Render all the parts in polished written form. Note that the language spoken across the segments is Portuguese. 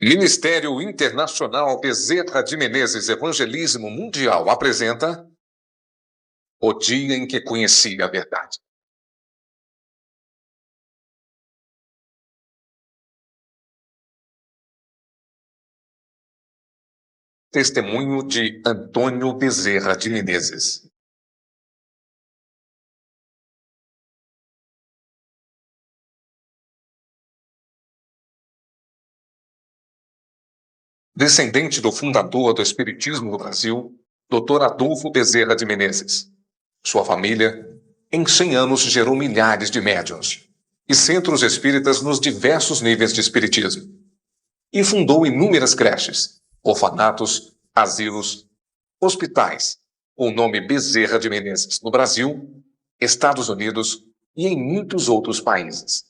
Ministério Internacional Bezerra de Menezes Evangelismo Mundial apresenta O Dia em que Conheci a Verdade. Testemunho de Antônio Bezerra de Menezes. Descendente do fundador do Espiritismo no Brasil, Dr. Adolfo Bezerra de Menezes. Sua família, em 100 anos, gerou milhares de médiuns e centros espíritas nos diversos níveis de espiritismo. E fundou inúmeras creches, orfanatos, asilos, hospitais, com o nome Bezerra de Menezes no Brasil, Estados Unidos e em muitos outros países.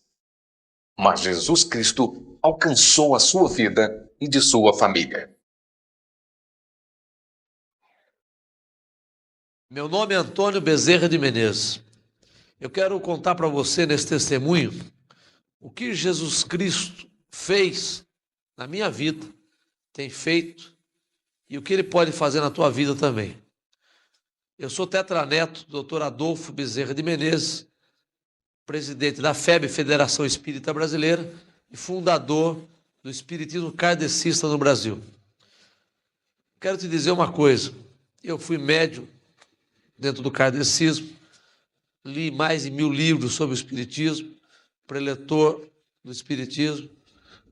Mas Jesus Cristo alcançou a sua vida e de sua família. Meu nome é Antônio Bezerra de Menezes. Eu quero contar para você nesse testemunho o que Jesus Cristo fez na minha vida, tem feito e o que Ele pode fazer na tua vida também. Eu sou tetraneto do Dr. Adolfo Bezerra de Menezes, presidente da FEB, Federação Espírita Brasileira, e fundador do Espiritismo Kardecista no Brasil. Quero te dizer uma coisa, eu fui médium dentro do kardecismo, li mais de 1000 livros sobre o Espiritismo, preletor do Espiritismo,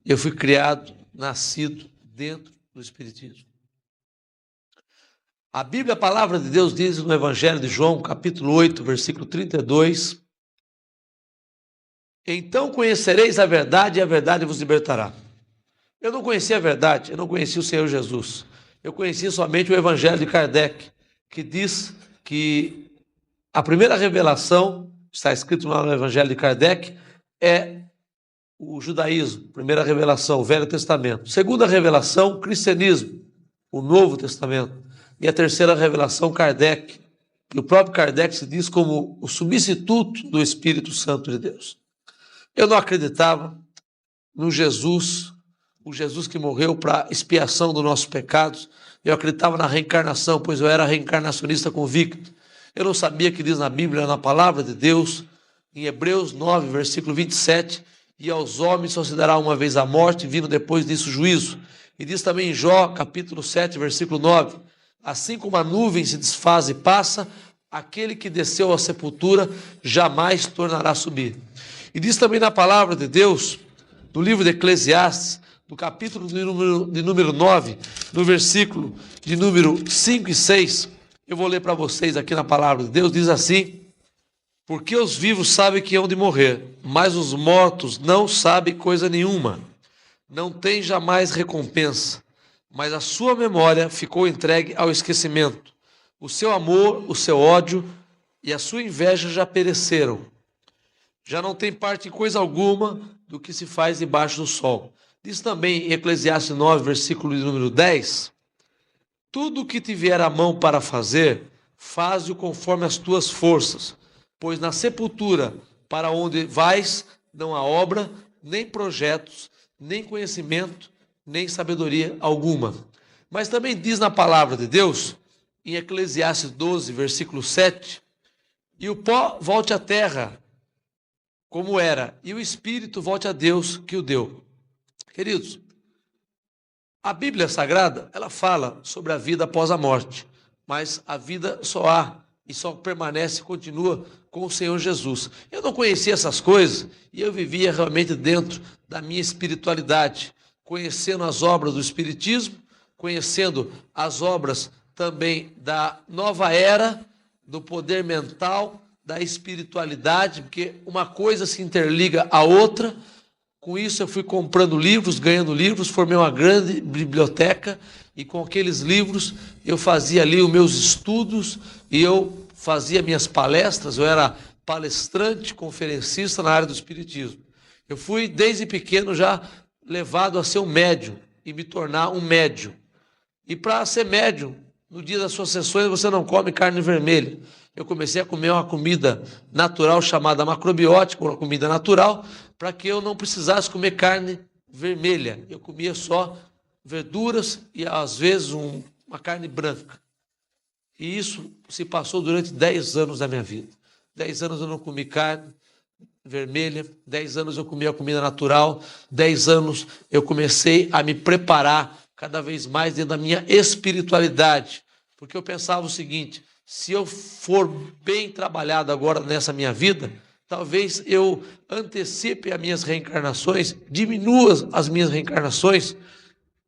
e eu fui criado, nascido dentro do Espiritismo. A Bíblia, a Palavra de Deus, diz no Evangelho de João, capítulo 8, versículo 32, então conhecereis a verdade e a verdade vos libertará. Eu não conhecia a verdade, eu não conhecia o Senhor Jesus. Eu conhecia somente o Evangelho de Kardec, que diz que a primeira revelação, está escrito no Evangelho de Kardec, é o judaísmo, primeira revelação, o Velho Testamento. Segunda revelação, o cristianismo, o Novo Testamento. E a terceira revelação, Kardec, que o próprio Kardec se diz como o substituto do Espírito Santo de Deus. Eu não acreditava no Jesus, o Jesus que morreu para expiação dos nossos pecados. Eu acreditava na reencarnação, pois eu era reencarnacionista convicto. Eu não sabia que diz na Bíblia, na Palavra de Deus, em Hebreus 9, versículo 27, e aos homens só se dará uma vez a morte, vindo depois disso juízo. E diz também em Jó, capítulo 7, versículo 9, assim como a nuvem se desfaz e passa, aquele que desceu à sepultura jamais tornará a subir. E diz também na Palavra de Deus, no livro de Eclesiastes, no capítulo de número 9, no versículo de número 5 e 6, eu vou ler para vocês aqui na Palavra de Deus, diz assim, porque os vivos sabem que hão de morrer, mas os mortos não sabem coisa nenhuma, não tem jamais recompensa, mas a sua memória ficou entregue ao esquecimento, o seu amor, o seu ódio e a sua inveja já pereceram, já não tem parte em coisa alguma do que se faz debaixo do sol. Diz também em Eclesiastes 9, versículo de número 10, tudo o que te vier à mão para fazer, faze-o conforme as tuas forças, pois na sepultura para onde vais não há obra, nem projetos, nem conhecimento, nem sabedoria alguma. Mas também diz na Palavra de Deus, em Eclesiastes 12, versículo 7, e o pó volte à terra, como era, e o Espírito volte a Deus que o deu. Queridos, a Bíblia Sagrada, ela fala sobre a vida após a morte, mas a vida só há e só permanece e continua com o Senhor Jesus. Eu não conhecia essas coisas e eu vivia realmente dentro da minha espiritualidade, conhecendo as obras do Espiritismo, conhecendo as obras também da nova era, do poder mental, da espiritualidade, porque uma coisa se interliga à outra. Com isso eu fui comprando livros, ganhando livros, formei uma grande biblioteca e com aqueles livros eu fazia ali os meus estudos e eu fazia minhas palestras, eu era palestrante, conferencista na área do espiritismo. Eu fui desde pequeno já levado a ser um médium e me tornar um médium. E para ser médium, no dia das suas sessões você não come carne vermelha. Eu comecei a comer uma comida natural chamada macrobiótica, uma comida natural, para que eu não precisasse comer carne vermelha. Eu comia só verduras e, às vezes, uma carne branca. E isso se passou durante 10 anos da minha vida. 10 anos eu não comi carne vermelha, 10 anos eu comia comida natural, 10 anos eu comecei a me preparar cada vez mais dentro da minha espiritualidade. Porque eu pensava o seguinte: se eu for bem trabalhado agora nessa minha vida, talvez eu antecipe as minhas reencarnações, diminua as minhas reencarnações,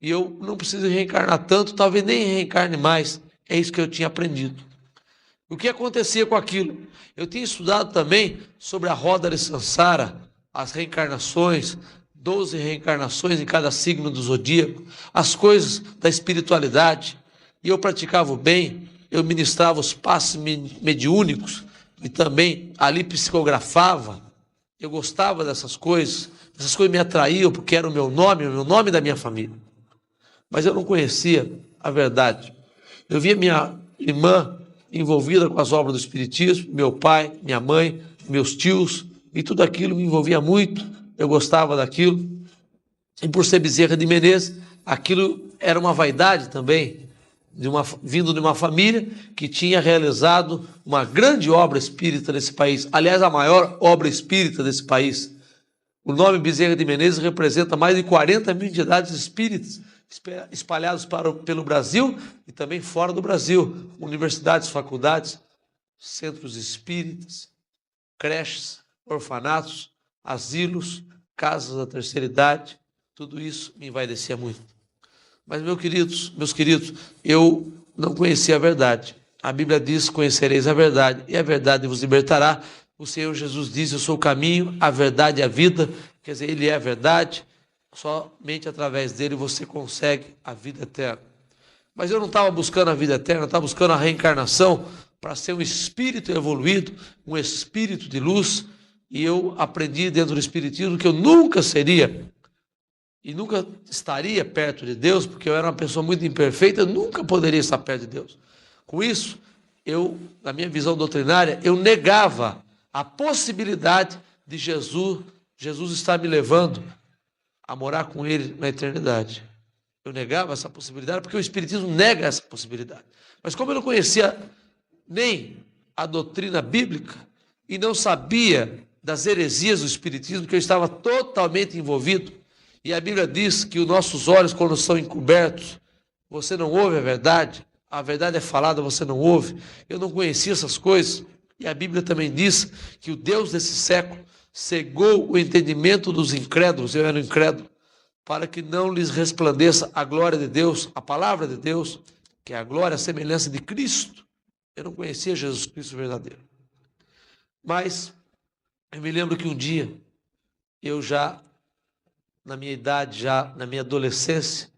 e eu não preciso reencarnar tanto, talvez nem reencarne mais. É isso que eu tinha aprendido. O que acontecia com aquilo? Eu tinha estudado também sobre a roda de Sansara, as reencarnações, 12 reencarnações em cada signo do zodíaco, as coisas da espiritualidade, e eu praticava o bem, eu ministrava os passos mediúnicos, e também ali psicografava. Eu gostava dessas coisas, essas coisas me atraíam porque era o meu nome da minha família. Mas eu não conhecia a verdade. Eu via minha irmã envolvida com as obras do Espiritismo, meu pai, minha mãe, meus tios, e tudo aquilo me envolvia muito, eu gostava daquilo. E por ser Bezerra de Menezes, aquilo era uma vaidade também, vindo de uma família que tinha realizado uma grande obra espírita nesse país, aliás, a maior obra espírita desse país. O nome Bezerra de Menezes representa mais de 40 mil entidades espíritas espalhados pelo Brasil e também fora do Brasil, universidades, faculdades, centros espíritas, creches, orfanatos, asilos, casas da terceira idade, tudo isso me envaidecia muito. Mas, meus queridos, eu não conhecia a verdade. A Bíblia diz: conhecereis a verdade, e a verdade vos libertará. O Senhor Jesus diz: eu sou o caminho, a verdade e a vida. Quer dizer, Ele é a verdade. Somente através dele você consegue a vida eterna. Mas eu não estava buscando a vida eterna, eu estava buscando a reencarnação para ser um espírito evoluído, um espírito de luz. E eu aprendi dentro do Espiritismo que eu nunca seria e nunca estaria perto de Deus, porque eu era uma pessoa muito imperfeita, eu nunca poderia estar perto de Deus. Com isso, na minha visão doutrinária, eu negava a possibilidade de Jesus estar me levando a morar com Ele na eternidade. Eu negava essa possibilidade, porque o Espiritismo nega essa possibilidade. Mas como eu não conhecia nem a doutrina bíblica e não sabia das heresias do Espiritismo, que eu estava totalmente envolvido, e a Bíblia diz que os nossos olhos, quando são encobertos, você não ouve a verdade é falada, você não ouve. Eu não conhecia essas coisas, e a Bíblia também diz que o Deus desse século cegou o entendimento dos incrédulos, eu era um incrédulo, para que não lhes resplandeça a glória de Deus, a palavra de Deus, que é a glória, a semelhança de Cristo. Eu não conhecia Jesus Cristo verdadeiro. Mas eu me lembro que um dia, eu já, na minha idade, já na minha adolescência,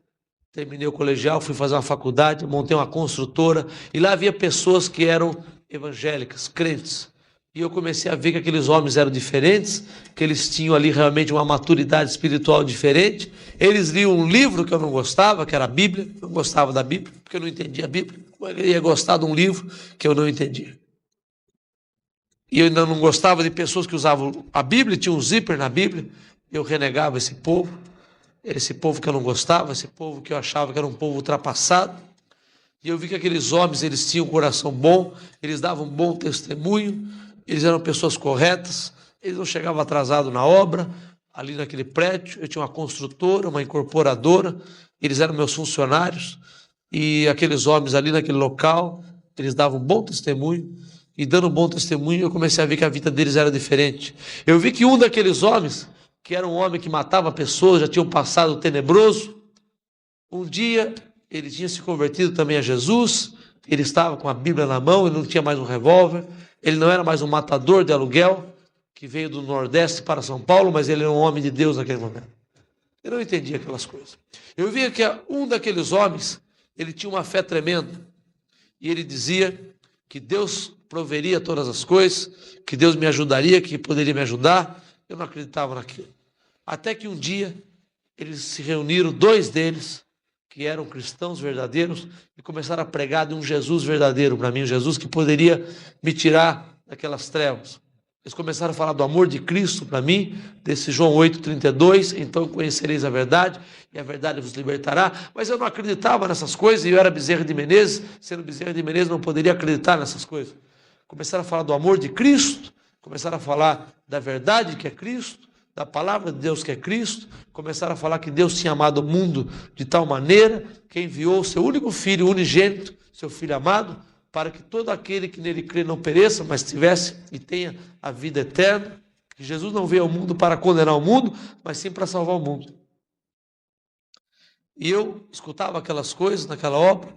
terminei o colegial, fui fazer uma faculdade, montei uma construtora, e lá havia pessoas que eram evangélicas, crentes. E eu comecei a ver que aqueles homens eram diferentes, que eles tinham ali realmente uma maturidade espiritual diferente. Eles liam um livro que eu não gostava, que era a Bíblia. Eu não gostava da Bíblia, porque eu não entendia a Bíblia. Eu ia gostar de um livro que eu não entendia. E eu ainda não gostava de pessoas que usavam a Bíblia, tinha um zíper na Bíblia. Eu renegava esse povo que eu não gostava, esse povo que eu achava que era um povo ultrapassado. E eu vi que aqueles homens, eles tinham um coração bom, eles davam um bom testemunho, eles eram pessoas corretas, eles não chegavam atrasados na obra, ali naquele prédio. Eu tinha uma construtora, uma incorporadora, eles eram meus funcionários, e aqueles homens ali naquele local, eles davam um bom testemunho, e dando um bom testemunho, eu comecei a ver que a vida deles era diferente. Eu vi que um daqueles homens, que era um homem que matava pessoas, já tinha um passado tenebroso, um dia ele tinha se convertido também a Jesus, ele estava com a Bíblia na mão, ele não tinha mais um revólver, ele não era mais um matador de aluguel, que veio do Nordeste para São Paulo, mas ele era um homem de Deus naquele momento. Eu não entendia aquelas coisas. Eu via que um daqueles homens, ele tinha uma fé tremenda, e ele dizia que Deus proveria todas as coisas, que Deus me ajudaria, que poderia me ajudar. Eu não acreditava naquilo. Até que um dia, eles se reuniram, 2 deles, que eram cristãos verdadeiros, e começaram a pregar de um Jesus verdadeiro para mim, um Jesus que poderia me tirar daquelas trevas. Eles começaram a falar do amor de Cristo para mim, desse João 8,32, então conhecereis a verdade, e a verdade vos libertará. Mas eu não acreditava nessas coisas, e eu era Bezerra de Menezes, sendo Bezerra de Menezes não poderia acreditar nessas coisas. Começaram a falar do amor de Cristo, começaram a falar da verdade que é Cristo, da palavra de Deus que é Cristo, começaram a falar que Deus tinha amado o mundo de tal maneira que enviou o seu único filho, unigênito, seu filho amado, para que todo aquele que nele crê não pereça, mas tivesse e tenha a vida eterna. Que Jesus não veio ao mundo para condenar o mundo, mas sim para salvar o mundo. E eu escutava aquelas coisas naquela obra,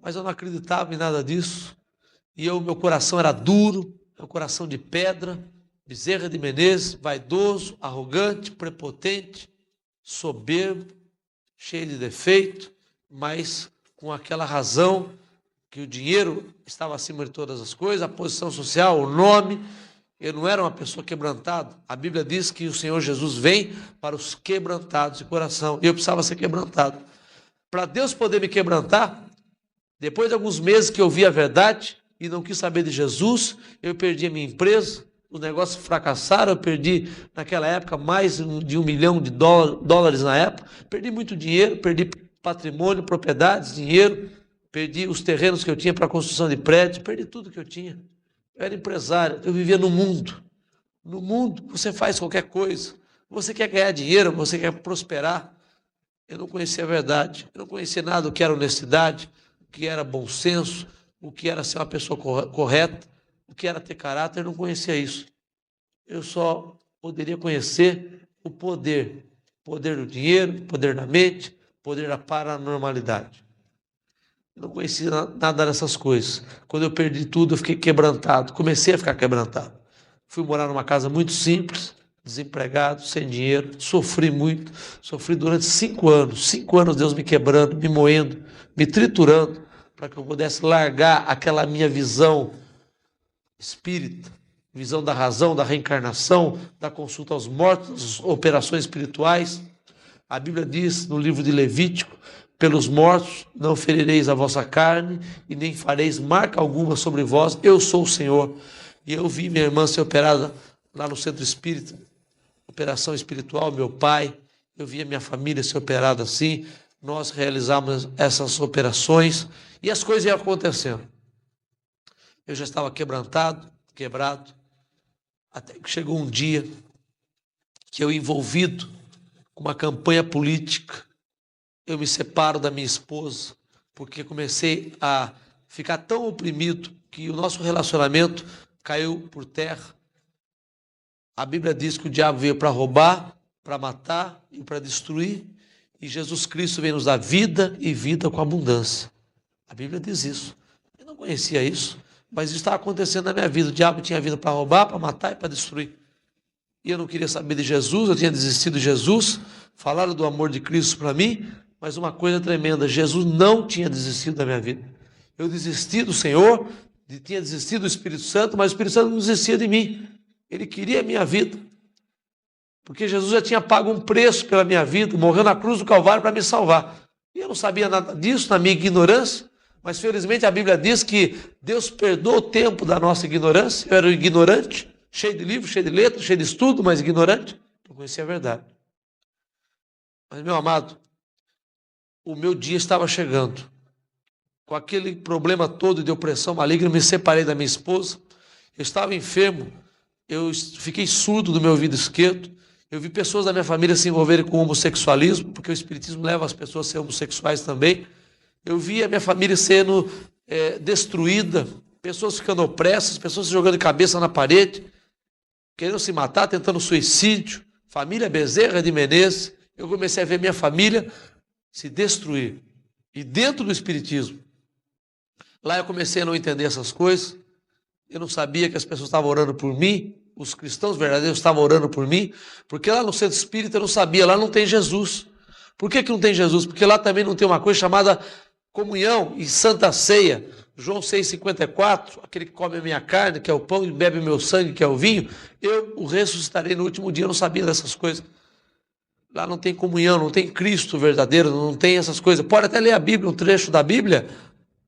mas eu não acreditava em nada disso. E meu coração era duro, meu coração de pedra, Bezerra de Menezes, vaidoso, arrogante, prepotente, soberbo, cheio de defeito, mas com aquela razão que o dinheiro estava acima de todas as coisas, a posição social, o nome. Eu não era uma pessoa quebrantada. A Bíblia diz que o Senhor Jesus vem para os quebrantados de coração. E eu precisava ser quebrantado. Para Deus poder me quebrantar, depois de alguns meses que eu vi a verdade e não quis saber de Jesus, eu perdi a minha empresa, os negócios fracassaram, eu perdi naquela época mais de $1 milhão na época, perdi muito dinheiro, perdi patrimônio, propriedades, dinheiro, perdi os terrenos que eu tinha para construção de prédios, perdi tudo que eu tinha. Eu era empresário, eu vivia no mundo. No mundo você faz qualquer coisa. Você quer ganhar dinheiro, você quer prosperar. Eu não conhecia a verdade, eu não conhecia nada do que era honestidade, o que era bom senso, o que era ser uma pessoa correta, o que era ter caráter, eu não conhecia isso. Eu só poderia conhecer o poder do dinheiro, poder da mente, poder da paranormalidade. Eu não conhecia nada dessas coisas. Quando eu perdi tudo, eu fiquei quebrantado. Comecei a ficar quebrantado. Fui morar numa casa muito simples, desempregado, sem dinheiro. Sofri muito. Sofri durante 5 anos. 5 anos Deus me quebrando, me moendo, me triturando, para que eu pudesse largar aquela minha visão espírita, visão da razão, da reencarnação, da consulta aos mortos, operações espirituais. A Bíblia diz no livro de Levítico: pelos mortos não ferireis a vossa carne e nem fareis marca alguma sobre vós, eu sou o Senhor. E eu vi minha irmã ser operada lá no centro espírita, operação espiritual, meu pai, eu vi a minha família ser operada assim, nós realizamos essas operações e as coisas iam acontecendo. Eu já estava quebrado, até que chegou um dia que eu, envolvido com uma campanha política, eu me separo da minha esposa, porque comecei a ficar tão oprimido que o nosso relacionamento caiu por terra. A Bíblia diz que o diabo veio para roubar, para matar e para destruir, e Jesus Cristo veio nos dar vida e vida com abundância. A Bíblia diz isso. Eu não conhecia isso, mas isso estava acontecendo na minha vida. O diabo tinha vindo para roubar, para matar e para destruir. E eu não queria saber de Jesus, eu tinha desistido de Jesus, falaram do amor de Cristo para mim, mas uma coisa tremenda, Jesus não tinha desistido da minha vida. Eu desisti do Senhor, tinha desistido do Espírito Santo, mas o Espírito Santo não desistia de mim. Ele queria a minha vida, porque Jesus já tinha pago um preço pela minha vida, morreu na cruz do Calvário para me salvar. E eu não sabia nada disso, na minha ignorância, mas felizmente a Bíblia diz que Deus perdoa o tempo da nossa ignorância. Eu era um ignorante, cheio de livros, cheio de letras, cheio de estudo, mas ignorante. Não conhecia a verdade. Mas, meu amado, o meu dia estava chegando. Com aquele problema todo de opressão maligna, eu me separei da minha esposa. Eu estava enfermo, eu fiquei surdo do meu ouvido esquerdo. Eu vi pessoas da minha família se envolverem com o homossexualismo, porque o espiritismo leva as pessoas a ser homossexuais também. Eu vi a minha família sendo destruída, pessoas ficando opressas, pessoas se jogando de cabeça na parede, querendo se matar, tentando suicídio. Família Bezerra de Menezes. Eu comecei a ver minha família se destruir. E dentro do espiritismo, lá eu comecei a não entender essas coisas. Eu não sabia que as pessoas estavam orando por mim, os cristãos verdadeiros estavam orando por mim, porque lá no centro espírita eu não sabia, lá não tem Jesus. Por que não tem Jesus? Porque lá também não tem uma coisa chamada comunhão e santa ceia. João 6,54, aquele que come a minha carne, que é o pão, e bebe o meu sangue, que é o vinho, eu o ressuscitarei no último dia. Eu não sabia dessas coisas. Lá não tem comunhão, não tem Cristo verdadeiro, não tem essas coisas. Pode até ler a Bíblia, um trecho da Bíblia,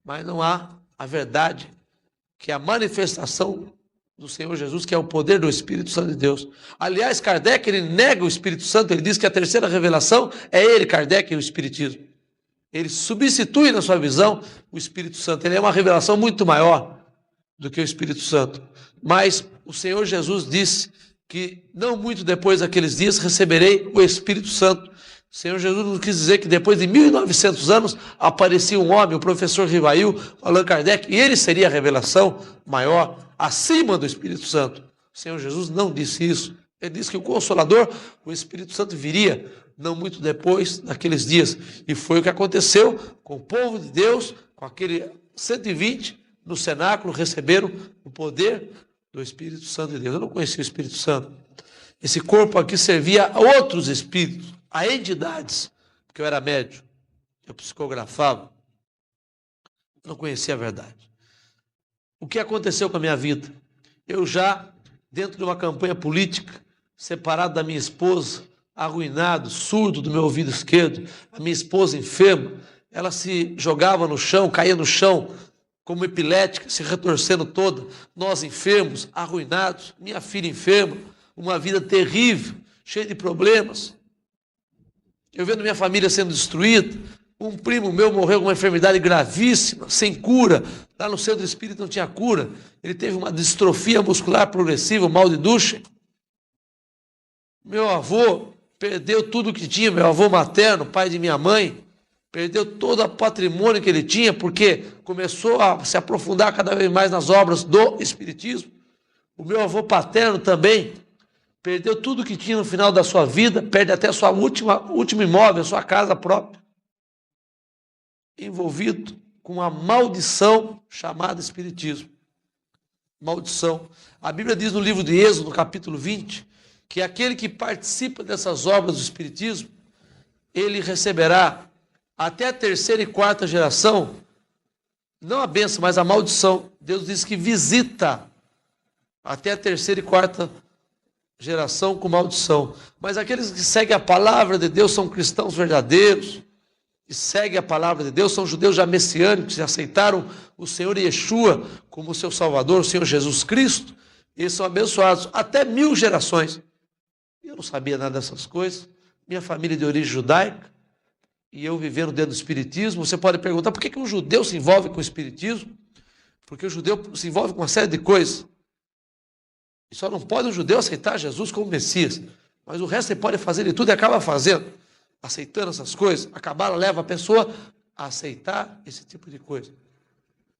mas não há a verdade, que é a manifestação do Senhor Jesus, que é o poder do Espírito Santo de Deus. Aliás, Kardec, ele nega o Espírito Santo, ele diz que a terceira revelação é ele, Kardec, e o Espiritismo. Ele substitui na sua visão o Espírito Santo. Ele é uma revelação muito maior do que o Espírito Santo. Mas o Senhor Jesus disse que não muito depois daqueles dias receberei o Espírito Santo. O Senhor Jesus não quis dizer que depois de 1900 anos aparecia um homem, o professor Rivail, Allan Kardec, e ele seria a revelação maior, acima do Espírito Santo. O Senhor Jesus não disse isso. Ele disse que o Consolador, o Espírito Santo, viria não muito depois daqueles dias. E foi o que aconteceu com o povo de Deus, com aquele 120 no cenáculo, receberam o poder do Espírito Santo de Deus. Eu não conhecia o Espírito Santo. Esse corpo aqui servia a outros espíritos, a entidades, porque eu era médium, eu psicografava, eu não conhecia a verdade. O que aconteceu com a minha vida? Eu já, dentro de uma campanha política, separado da minha esposa, arruinado, surdo do meu ouvido esquerdo, a minha esposa enferma, ela se jogava no chão, caía no chão, como epilética, se retorcendo toda, nós enfermos, arruinados, minha filha enferma, uma vida terrível, cheia de problemas. Eu vendo minha família sendo destruída, um primo meu morreu com uma enfermidade gravíssima, sem cura, lá no centro espírita não tinha cura, ele teve uma distrofia muscular progressiva, um mal de Duchenne. Meu avô perdeu tudo que tinha, meu avô materno, pai de minha mãe, perdeu todo o patrimônio que ele tinha, porque começou a se aprofundar cada vez mais nas obras do Espiritismo. O meu avô paterno também perdeu tudo que tinha no final da sua vida, perde até sua último imóvel, sua casa própria, envolvido com uma maldição chamada Espiritismo. Maldição. A Bíblia diz no livro de Êxodo, no capítulo 20, que aquele que participa dessas obras do Espiritismo, ele receberá até a terceira e quarta geração, não a bênção, mas a maldição. Deus diz que visita até a terceira e quarta geração com maldição. Mas aqueles que seguem a palavra de Deus são cristãos verdadeiros, que seguem a palavra de Deus, são judeus já messiânicos, que aceitaram o Senhor Yeshua como seu Salvador, o Senhor Jesus Cristo, eles são abençoados até 1000 gerações. Eu não sabia nada dessas coisas. Minha família é de origem judaica, e eu vivendo dentro do Espiritismo. Você pode perguntar por que um judeu se envolve com o Espiritismo? Porque o judeu se envolve com uma série de coisas. E só não pode um judeu aceitar Jesus como Messias. Mas o resto ele pode fazer de tudo e acaba fazendo. Aceitando essas coisas. A cabala leva a pessoa a aceitar esse tipo de coisa.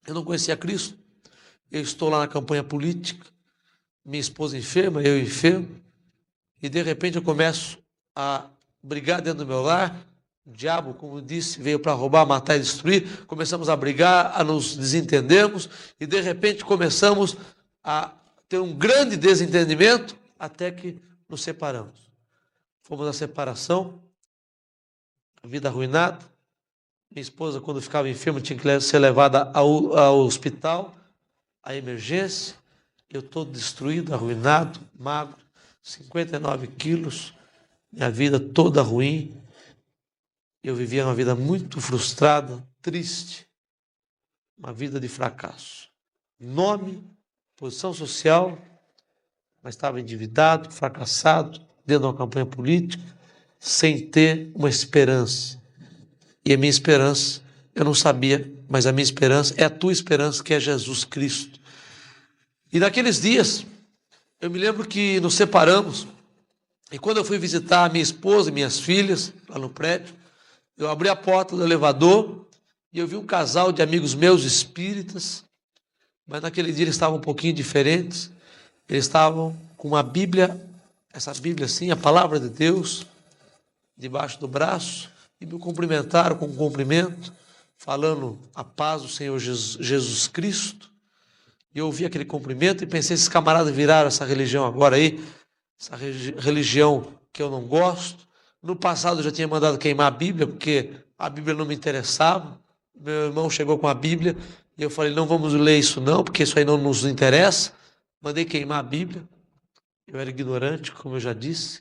Eu não conhecia Cristo. Eu estou lá na campanha política. Minha esposa enferma, eu enfermo. E de repente eu começo a brigar dentro do meu lar. O diabo, como disse, veio para roubar, matar e destruir. Começamos a brigar, a nos desentendermos. E de repente começamos a ter um grande desentendimento até que nos separamos. Fomos à separação, a vida arruinada. Minha esposa, quando ficava enferma, tinha que ser levada ao hospital, à emergência. Eu todo destruído, arruinado, magro, 59 quilos, minha vida toda ruim. Eu vivia uma vida muito frustrada, triste, uma vida de fracasso. Nome, posição social, mas estava endividado, fracassado, dentro de uma campanha política, sem ter uma esperança. E a minha esperança, eu não sabia, mas a minha esperança é a tua esperança, que é Jesus Cristo. E naqueles dias, eu me lembro que nos separamos, e quando eu fui visitar a minha esposa e minhas filhas, lá no prédio, eu abri a porta do elevador e eu vi um casal de amigos meus espíritas, mas naquele dia eles estavam um pouquinho diferentes. Eles estavam com uma Bíblia, essa Bíblia assim, a palavra de Deus, debaixo do braço, e me cumprimentaram com um cumprimento, falando a paz do Senhor Jesus Cristo. E eu ouvi aquele cumprimento e pensei, esses camaradas viraram essa religião agora aí, essa religião que eu não gosto. No passado eu já tinha mandado queimar a Bíblia, porque a Bíblia não me interessava. Meu irmão chegou com a Bíblia e eu falei, não vamos ler isso não, porque isso aí não nos interessa. Mandei queimar a Bíblia. Eu era ignorante, como eu já disse.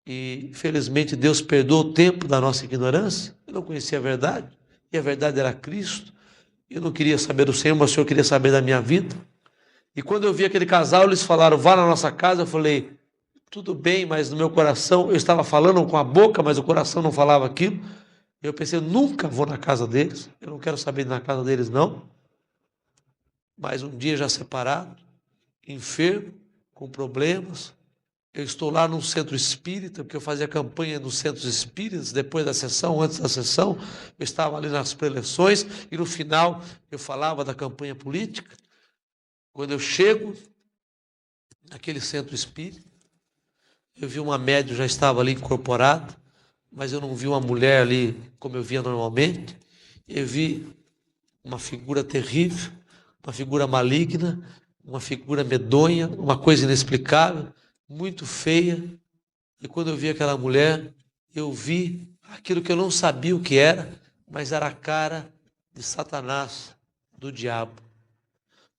E felizmente Deus perdoou o tempo da nossa ignorância. Eu não conhecia a verdade, e a verdade era Cristo. Eu não queria saber do Senhor, mas o Senhor queria saber da minha vida. E quando eu vi aquele casal, eles falaram, vá na nossa casa. Eu falei, tudo bem, mas no meu coração, eu estava falando com a boca, mas o coração não falava aquilo. Eu pensei, eu nunca vou na casa deles, eu não quero saber de ir na casa deles, não. Mas um dia já separado, enfermo, com problemas, eu estou lá num centro espírita, porque eu fazia campanha nos centros espíritas, depois da sessão, antes da sessão, eu estava ali nas preleções, e no final eu falava da campanha política. Quando eu chego naquele centro espírita, eu vi uma médium, já estava ali incorporada, mas eu não vi uma mulher ali como eu via normalmente. Eu vi uma figura terrível, uma figura maligna, uma figura medonha, uma coisa inexplicável, muito feia. E quando eu vi aquela mulher, eu vi aquilo que eu não sabia o que era, mas era a cara de Satanás, do diabo.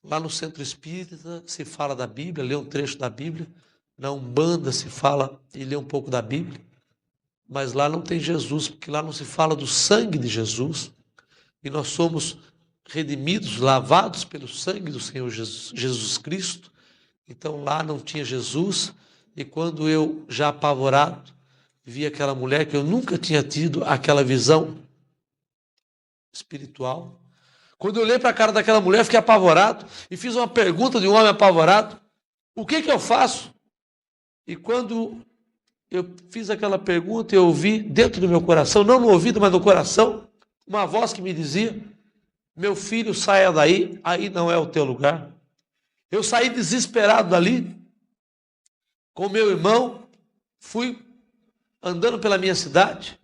Lá no centro espírita se fala da Bíblia, lê um trecho da Bíblia. Na Umbanda se fala e lê um pouco da Bíblia. Mas lá não tem Jesus, porque lá não se fala do sangue de Jesus. E nós somos redimidos, lavados pelo sangue do Senhor Jesus Cristo. Então lá não tinha Jesus. E quando eu, já apavorado, vi aquela mulher, que eu nunca tinha tido aquela visão espiritual. Quando eu olhei para a cara daquela mulher, fiquei apavorado e fiz uma pergunta de um homem apavorado: o que eu faço? E quando eu fiz aquela pergunta, eu ouvi dentro do meu coração, não no ouvido, mas no coração, uma voz que me dizia: meu filho, saia daí, aí não é o teu lugar. Eu saí desesperado dali, com meu irmão, fui andando pela minha cidade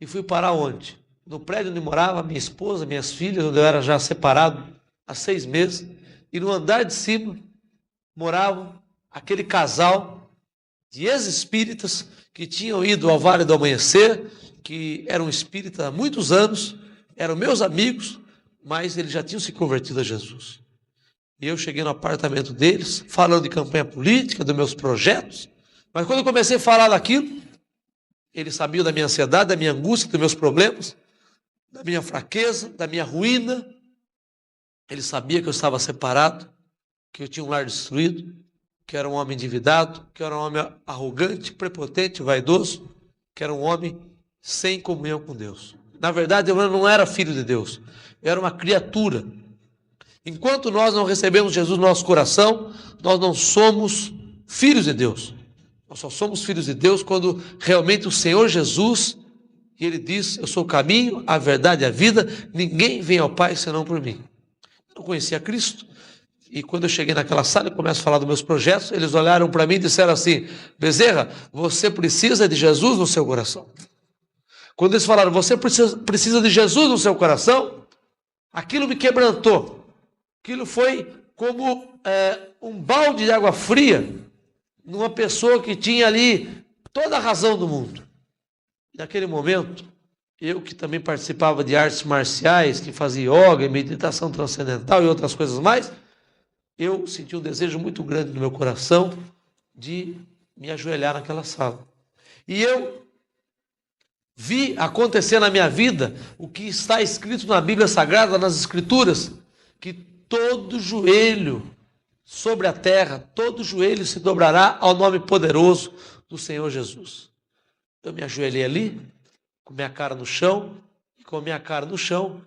e fui parar onde? No prédio onde morava minha esposa, minhas filhas, onde eu era já separado há 6 meses, e no andar de cima morava aquele casal de ex-espíritas que tinham ido ao Vale do Amanhecer, que eram espíritas há muitos anos, eram meus amigos, mas eles já tinham se convertido a Jesus. E eu cheguei no apartamento deles, falando de campanha política, dos meus projetos, mas quando eu comecei a falar daquilo, eles sabiam da minha ansiedade, da minha angústia, dos meus problemas, da minha fraqueza, da minha ruína. Eles sabiam que eu estava separado, que eu tinha um lar destruído, que era um homem endividado, que era um homem arrogante, prepotente, vaidoso, que era um homem sem comunhão com Deus. Na verdade, eu não era filho de Deus, eu era uma criatura. Enquanto nós não recebemos Jesus no nosso coração, nós não somos filhos de Deus. Nós só somos filhos de Deus quando realmente o Senhor Jesus, Ele diz: eu sou o caminho, a verdade e a vida, ninguém vem ao Pai senão por mim. Eu não conhecia Cristo. E quando eu cheguei naquela sala e começo a falar dos meus projetos, eles olharam para mim e disseram assim: Bezerra, você precisa de Jesus no seu coração. Quando eles falaram, você precisa de Jesus no seu coração, aquilo me quebrantou. Aquilo foi como um balde de água fria numa pessoa que tinha ali toda a razão do mundo. Naquele momento, eu que também participava de artes marciais, que fazia yoga, meditação transcendental e outras coisas mais, eu senti um desejo muito grande no meu coração de me ajoelhar naquela sala. E eu vi acontecer na minha vida o que está escrito na Bíblia Sagrada, nas Escrituras, que todo joelho sobre a terra, todo joelho se dobrará ao nome poderoso do Senhor Jesus. Eu me ajoelhei ali, com minha cara no chão, e com minha cara no chão,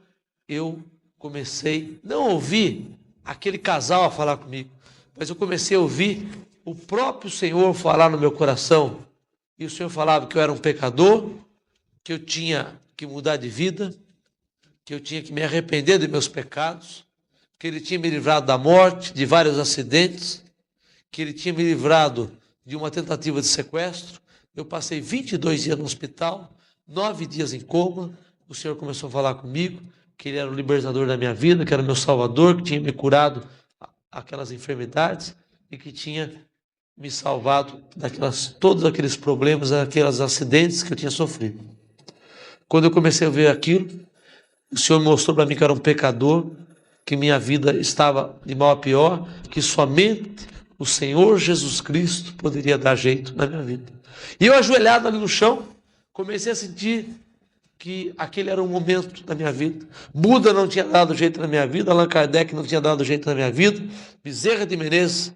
eu comecei, não ouvi aquele casal a falar comigo, mas eu comecei a ouvir o próprio Senhor falar no meu coração. E o Senhor falava que eu era um pecador, que eu tinha que mudar de vida, que eu tinha que me arrepender dos meus pecados, que Ele tinha me livrado da morte, de vários acidentes, que Ele tinha me livrado de uma tentativa de sequestro. Eu passei 22 dias no hospital, 9 dias em coma. O Senhor começou a falar comigo, que Ele era o libertador da minha vida, que era o meu salvador, que tinha me curado aquelas enfermidades e que tinha me salvado todos aqueles problemas, aqueles acidentes que eu tinha sofrido. Quando eu comecei a ver aquilo, o Senhor mostrou para mim que eu era um pecador, que minha vida estava de mal a pior, que somente o Senhor Jesus Cristo poderia dar jeito na minha vida. E eu, ajoelhado ali no chão, comecei a sentir que aquele era um momento da minha vida. Buda não tinha dado jeito na minha vida, Allan Kardec não tinha dado jeito na minha vida, Bezerra de Menezes,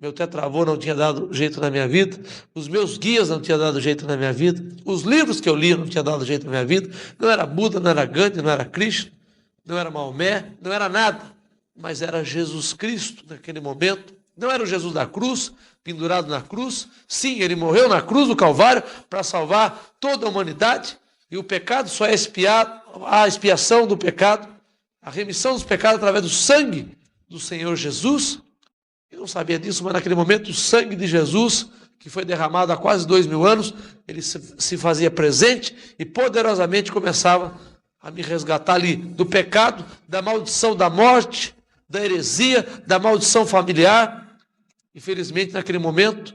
meu tetravô, não tinha dado jeito na minha vida, os meus guias não tinham dado jeito na minha vida, os livros que eu li não tinham dado jeito na minha vida, não era Buda, não era Gandhi, não era Krishna, não era Maomé, não era nada, mas era Jesus Cristo naquele momento. Não era o Jesus da cruz, pendurado na cruz. Sim, ele morreu na cruz do Calvário para salvar toda a humanidade, e o pecado só é expiado, a expiação do pecado, a remissão dos pecados através do sangue do Senhor Jesus. Eu não sabia disso, mas naquele momento o sangue de Jesus, que foi derramado há quase 2000 anos, ele se fazia presente e poderosamente começava a me resgatar ali do pecado, da maldição da morte, da heresia, da maldição familiar. Infelizmente, naquele momento,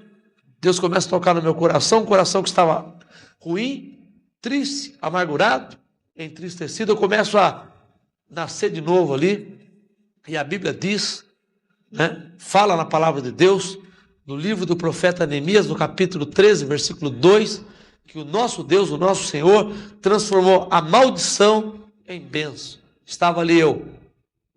Deus começa a tocar no meu coração, um coração que estava ruim, triste, amargurado, entristecido. Eu começo a nascer de novo ali, e a Bíblia diz, fala na palavra de Deus, no livro do profeta Neemias, no capítulo 13, versículo 2, que o nosso Deus, o nosso Senhor, transformou a maldição em bênção. Estava ali eu,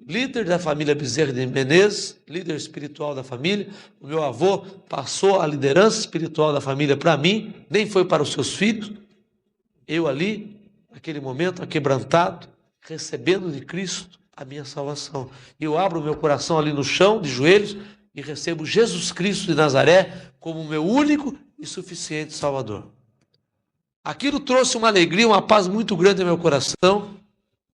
líder da família Bezerra de Menezes, líder espiritual da família. O meu avô passou a liderança espiritual da família para mim, nem foi para os seus filhos. Eu ali, naquele momento, aquebrantado, recebendo de Cristo a minha salvação. Eu abro o meu coração ali no chão, de joelhos, e recebo Jesus Cristo de Nazaré como o meu único e suficiente Salvador. Aquilo trouxe uma alegria, uma paz muito grande ao meu coração.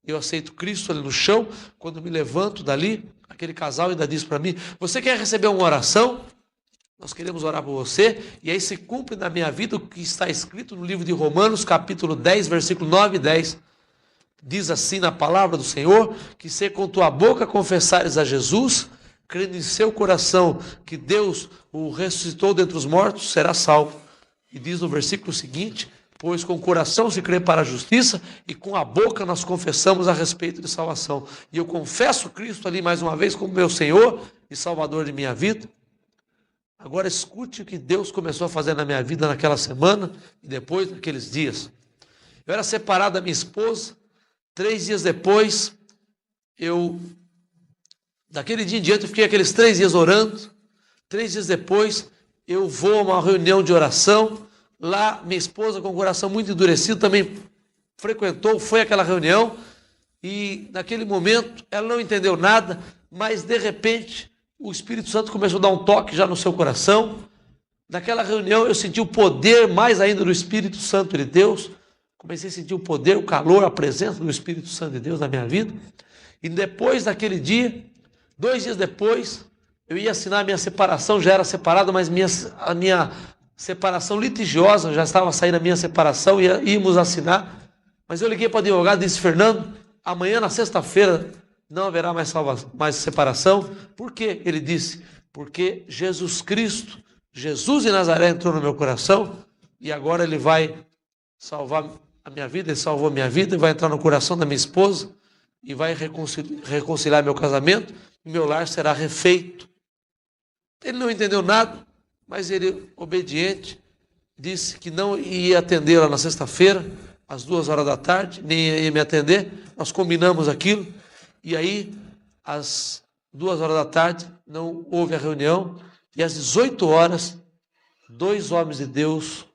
Eu aceito Cristo ali no chão. Quando me levanto dali, aquele casal ainda diz para mim: você quer receber uma oração? Nós queremos orar por você. E aí se cumpre na minha vida o que está escrito no livro de Romanos, capítulo 10, versículo 9 e 10. Diz assim na palavra do Senhor, que se com tua boca confessares a Jesus, crendo em seu coração que Deus o ressuscitou dentre os mortos, será salvo. E diz no versículo seguinte: pois com o coração se crê para a justiça e com a boca nós confessamos a respeito de salvação. E eu confesso Cristo ali mais uma vez como meu Senhor e Salvador de minha vida. Agora escute o que Deus começou a fazer na minha vida naquela semana e depois naqueles dias. Eu era separado da minha esposa. 3 dias depois, daquele dia em diante, eu fiquei aqueles 3 dias orando. 3 dias depois, eu vou a uma reunião de oração. Lá, minha esposa, com o coração muito endurecido, também foi àquela reunião. E naquele momento, ela não entendeu nada, mas de repente, o Espírito Santo começou a dar um toque já no seu coração. Naquela reunião, eu senti o poder mais ainda do Espírito Santo de Deus. Comecei a sentir o poder, o calor, a presença do Espírito Santo de Deus na minha vida. E depois daquele dia, 2 dias depois, eu ia assinar a minha separação. Já era separado, mas a minha separação litigiosa, já estava saindo a minha separação, íamos assinar. Mas eu liguei para o advogado e disse: Fernando, amanhã na sexta-feira não haverá mais separação. Por quê? Ele disse: porque Jesus Cristo, Jesus de Nazaré entrou no meu coração e agora ele vai salvar a minha vida. Ele salvou a minha vida e vai entrar no coração da minha esposa e vai reconciliar meu casamento e meu lar será refeito. Ele não entendeu nada, mas ele, obediente, disse que não ia atendê-la na sexta-feira, às 2 horas da tarde, nem ia me atender. Nós combinamos aquilo, e aí, às 2 horas da tarde, não houve a reunião, e às 18 horas, 2 homens de Deus,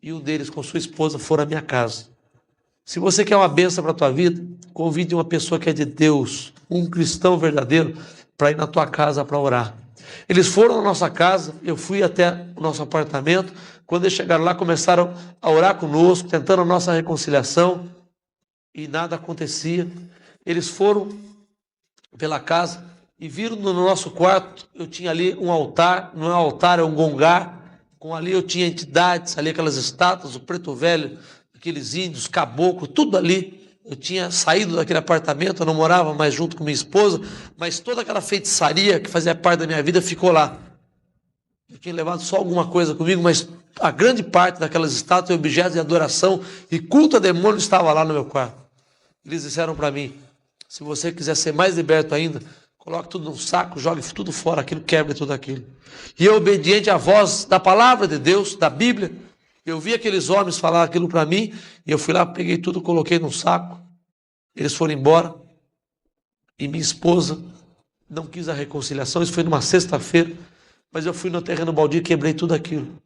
e um deles com sua esposa, foram à minha casa. Se você quer uma bênção para a tua vida, convide uma pessoa que é de Deus, um cristão verdadeiro, para ir na tua casa para orar. Eles foram na nossa casa, eu fui até o nosso apartamento. Quando eles chegaram lá, começaram a orar conosco, tentando a nossa reconciliação, e nada acontecia. Eles foram pela casa e viram no nosso quarto. Eu tinha ali um altar, não é um altar, é um gongar. Com ali eu tinha entidades, ali aquelas estátuas, o preto velho, aqueles índios, caboclos, tudo ali. Eu tinha saído daquele apartamento, eu não morava mais junto com minha esposa, mas toda aquela feitiçaria que fazia parte da minha vida ficou lá. Eu tinha levado só alguma coisa comigo, mas a grande parte daquelas estátuas e objetos de adoração e culto a demônio estava lá no meu quarto. Eles disseram para mim: se você quiser ser mais liberto ainda, coloque tudo num saco, jogue tudo fora, aquilo, quebre tudo aquilo. E eu, obediente à voz da palavra de Deus, da Bíblia, Eu vi aqueles homens falar aquilo para mim, e eu fui lá, peguei tudo, coloquei num saco. Eles foram embora, e minha esposa não quis a reconciliação. Isso foi numa sexta-feira, mas eu fui no terreno baldio e quebrei tudo aquilo.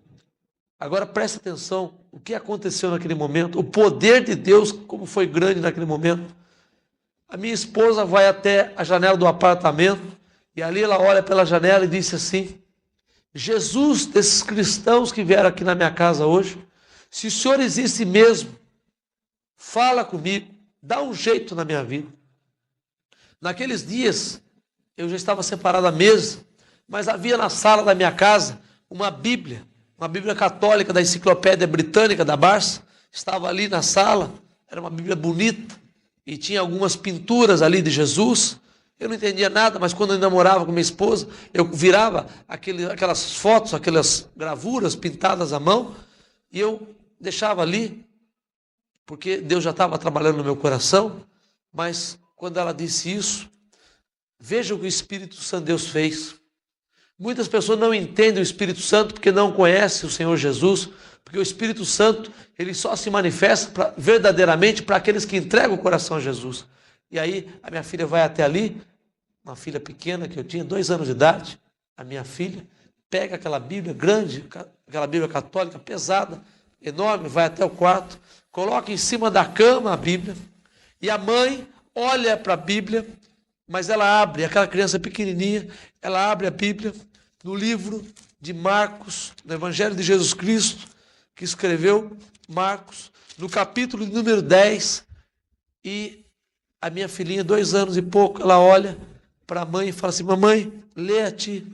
Agora presta atenção, o que aconteceu naquele momento, o poder de Deus, como foi grande naquele momento. A minha esposa vai até a janela do apartamento, e ali ela olha pela janela e disse assim: Jesus, desses cristãos que vieram aqui na minha casa hoje, se o Senhor existe mesmo, fala comigo, dá um jeito na minha vida. Naqueles dias, eu já estava separado da mesa, mas havia na sala da minha casa uma Bíblia católica da Enciclopédia Britânica da Barça, estava ali na sala, era uma Bíblia bonita, e tinha algumas pinturas ali de Jesus. Eu não entendia nada, mas quando eu namorava com minha esposa, eu virava aquelas fotos, aquelas gravuras pintadas à mão, e eu deixava ali, porque Deus já estava trabalhando no meu coração. Mas quando ela disse isso, veja o que o Espírito Santo Deus fez. Muitas pessoas não entendem o Espírito Santo porque não conhecem o Senhor Jesus, porque o Espírito Santo, ele só se manifesta verdadeiramente para aqueles que entregam o coração a Jesus. E aí a minha filha vai até ali, uma filha pequena que eu tinha, 2 anos de idade, a minha filha pega aquela Bíblia grande, aquela Bíblia católica pesada, enorme, vai até o quarto, coloca em cima da cama a Bíblia, e a mãe olha para a Bíblia, mas ela abre, aquela criança pequenininha, ela abre a Bíblia no livro de Marcos, no Evangelho de Jesus Cristo, que escreveu Marcos, no capítulo número 10, e a minha filhinha, 2 anos e pouco, ela olha para a mãe e fala assim: mamãe, lê a ti.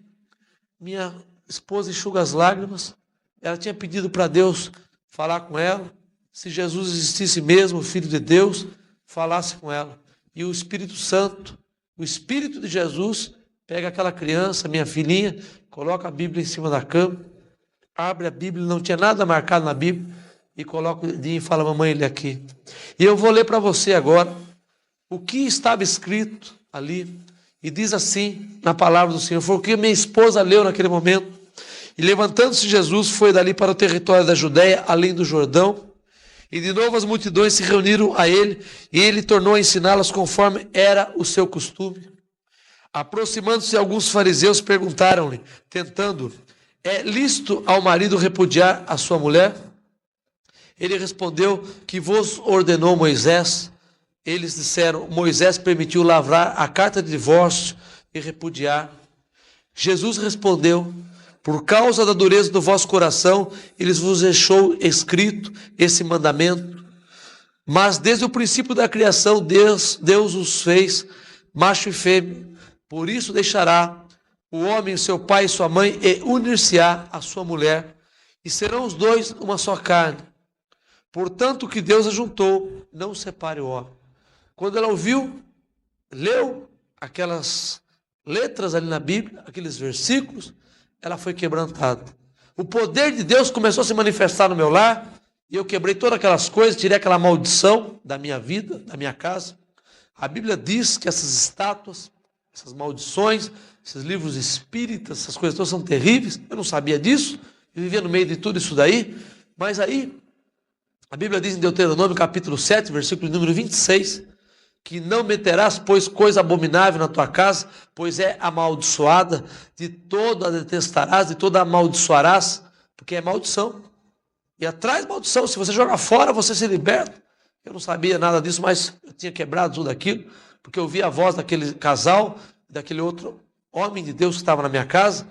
Minha esposa enxuga as lágrimas. Ela tinha pedido para Deus falar com ela, se Jesus existisse mesmo, o Filho de Deus, falasse com ela. E o Espírito Santo, o Espírito de Jesus, pega aquela criança, minha filhinha, coloca a Bíblia em cima da cama, abre a Bíblia, não tinha nada marcado na Bíblia, e coloca o dedinho e fala: mamãe, lê aqui. E eu vou ler para você agora o que estava escrito ali, e diz assim na palavra do Senhor: foi o que minha esposa leu naquele momento. E levantando-se Jesus, foi dali para o território da Judéia, além do Jordão, e de novo as multidões se reuniram a ele, e ele tornou a ensiná-las conforme era o seu costume. Aproximando-se alguns fariseus, perguntaram-lhe, tentando: é lícito ao marido repudiar a sua mulher? Ele respondeu: que vos ordenou Moisés? Eles disseram: Moisés permitiu lavrar a carta de divórcio e repudiar. Jesus respondeu: por causa da dureza do vosso coração, eles vos deixou escrito esse mandamento. Mas desde o princípio da criação, Deus os fez macho e fêmea. Por isso deixará o homem seu pai e sua mãe, e unir-se-á a sua mulher, e serão os dois uma só carne. Portanto, o que Deus ajuntou, não separe o homem. Quando ela ouviu, leu aquelas letras ali na Bíblia, aqueles versículos, ela foi quebrantada. O poder de Deus começou a se manifestar no meu lar, e eu quebrei todas aquelas coisas, tirei aquela maldição da minha vida, da minha casa. A Bíblia diz que essas estátuas, essas maldições, esses livros espíritas, essas coisas todas são terríveis. Eu não sabia disso, eu vivia no meio de tudo isso daí, mas aí a Bíblia diz em Deuteronômio capítulo 7, versículo número 26, que não meterás, pois, coisa abominável na tua casa, pois é amaldiçoada, de toda a detestarás, de toda amaldiçoarás, porque é maldição. E atrás maldição, se você jogar fora, você se liberta. Eu não sabia nada disso, mas eu tinha quebrado tudo aquilo, porque eu vi a voz daquele casal, daquele outro homem de Deus que estava na minha casa,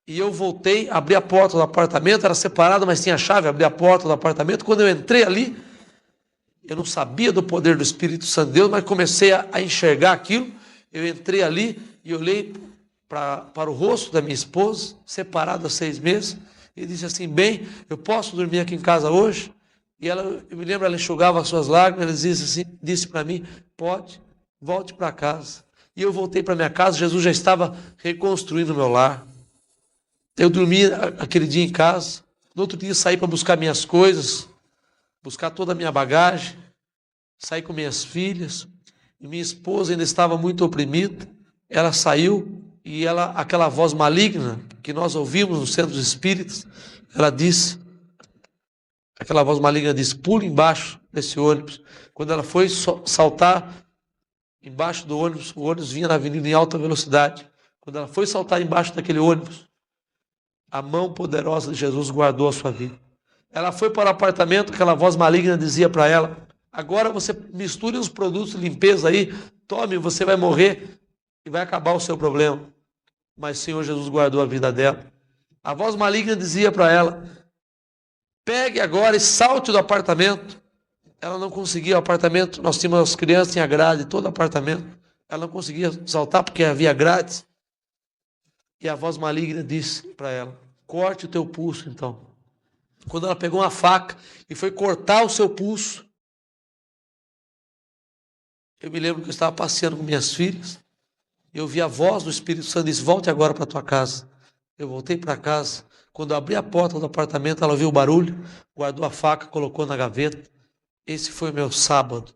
e eu voltei, abri a porta do apartamento, era separado, mas tinha a chave, abri a porta do apartamento. Quando eu entrei ali, eu não sabia do poder do Espírito Santo de Deus, mas comecei a enxergar aquilo. Eu entrei ali e olhei para o rosto da minha esposa, separada há 6 meses, e disse assim: bem, eu posso dormir aqui em casa hoje? E ela, eu me lembro, ela enxugava as suas lágrimas, ela disse para mim: pode, volte para casa. E eu voltei para minha casa. Jesus já estava reconstruindo o meu lar. Eu dormi aquele dia em casa. No outro dia saí para buscar minhas coisas, buscar toda a minha bagagem, saí com minhas filhas, e minha esposa ainda estava muito oprimida. Ela saiu, e aquela voz maligna que nós ouvimos nos centros espíritas, ela disse: Aquela voz maligna disse: pule embaixo desse ônibus. Quando ela foi saltar embaixo do ônibus, o ônibus vinha na avenida em alta velocidade. Quando ela foi saltar embaixo daquele ônibus, a mão poderosa de Jesus guardou a sua vida. Ela foi para o apartamento, aquela voz maligna dizia para ela: agora você misture os produtos de limpeza aí, tome, você vai morrer e vai acabar o seu problema. Mas o Senhor Jesus guardou a vida dela. A voz maligna dizia para ela: pegue agora e salte do apartamento. Ela não conseguia o apartamento, nós tínhamos as crianças, tinha grade, todo apartamento. Ela não conseguia saltar porque havia grades. E a voz maligna disse para ela: corte o teu pulso então. Quando ela pegou uma faca e foi cortar o seu pulso, eu me lembro que eu estava passeando com minhas filhas, e eu vi a voz do Espírito Santo e disse: volte agora para a tua casa. Eu voltei para casa. Quando eu abri a porta do apartamento, ela ouviu o barulho, guardou a faca, colocou na gaveta. Esse foi o meu sábado.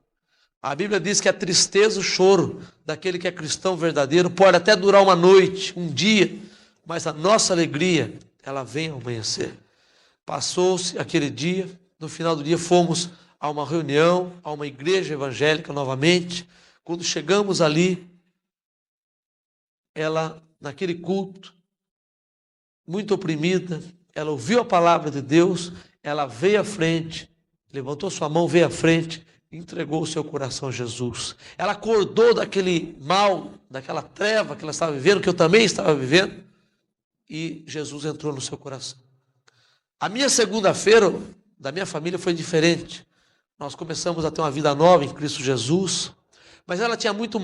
A Bíblia diz que a tristeza, o choro daquele que é cristão verdadeiro pode até durar uma noite, um dia, mas a nossa alegria, ela vem ao amanhecer. Passou-se aquele dia, no final do dia fomos a uma reunião, a uma igreja evangélica novamente. Quando chegamos ali, ela, naquele culto, muito oprimida, ela ouviu a palavra de Deus, ela veio à frente, levantou sua mão, veio à frente, entregou o seu coração a Jesus. Ela acordou daquele mal, daquela treva que ela estava vivendo, que eu também estava vivendo, e Jesus entrou no seu coração. A minha segunda-feira da minha família foi diferente. Nós começamos a ter uma vida nova em Cristo Jesus, mas ela tinha muita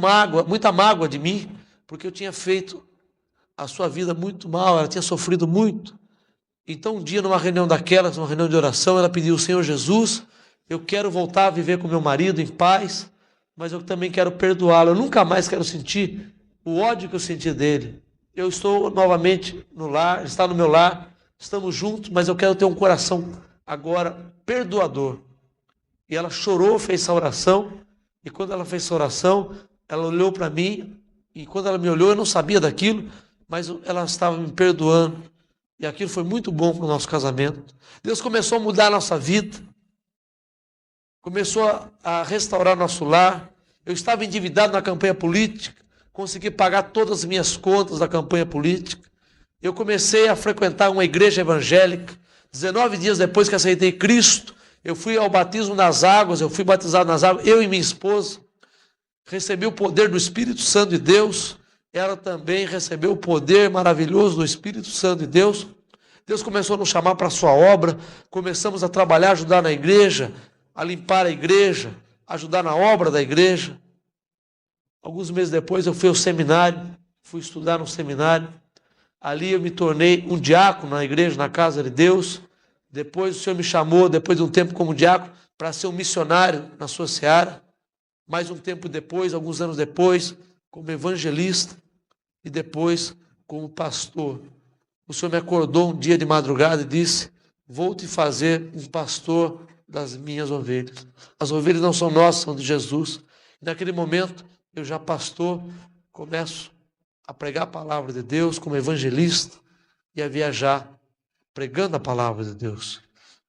mágoa de mim, porque eu tinha feito a sua vida muito mal, ela tinha sofrido muito. Então um dia, numa reunião daquelas, uma reunião de oração, ela pediu: Senhor Jesus, eu quero voltar a viver com meu marido em paz, mas eu também quero perdoá-lo, eu nunca mais quero sentir o ódio que eu senti dele. Eu estou novamente no lar, está no meu lar, estamos juntos, mas eu quero ter um coração agora perdoador. E ela chorou, fez essa oração, e quando ela fez essa oração, ela olhou para mim, e quando ela me olhou, eu não sabia daquilo, mas ela estava me perdoando, e aquilo foi muito bom para o nosso casamento. Deus começou a mudar a nossa vida, começou a restaurar nosso lar. Eu estava endividado na campanha política, consegui pagar todas as minhas contas da campanha política. Eu comecei a frequentar uma igreja evangélica. 19 dias depois que aceitei Cristo, eu fui ao batismo nas águas, eu fui batizado nas águas, eu e minha esposa. Recebi o poder do Espírito Santo de Deus. Ela também recebeu o poder maravilhoso do Espírito Santo de Deus. Deus começou a nos chamar para a sua obra. Começamos a trabalhar, ajudar na igreja, a limpar a igreja, ajudar na obra da igreja. Alguns meses depois eu fui ao seminário, fui estudar no seminário. Ali eu me tornei um diácono na igreja, na casa de Deus. Depois o Senhor me chamou, depois de um tempo como diácono, para ser um missionário na sua seara. Mais um tempo depois, alguns anos depois, como evangelista e depois como pastor. O Senhor me acordou um dia de madrugada e disse: vou te fazer um pastor das minhas ovelhas. As ovelhas não são nossas, são de Jesus. E naquele momento, eu já pastor, começo a pregar a palavra de Deus como evangelista e a viajar pregando a palavra de Deus.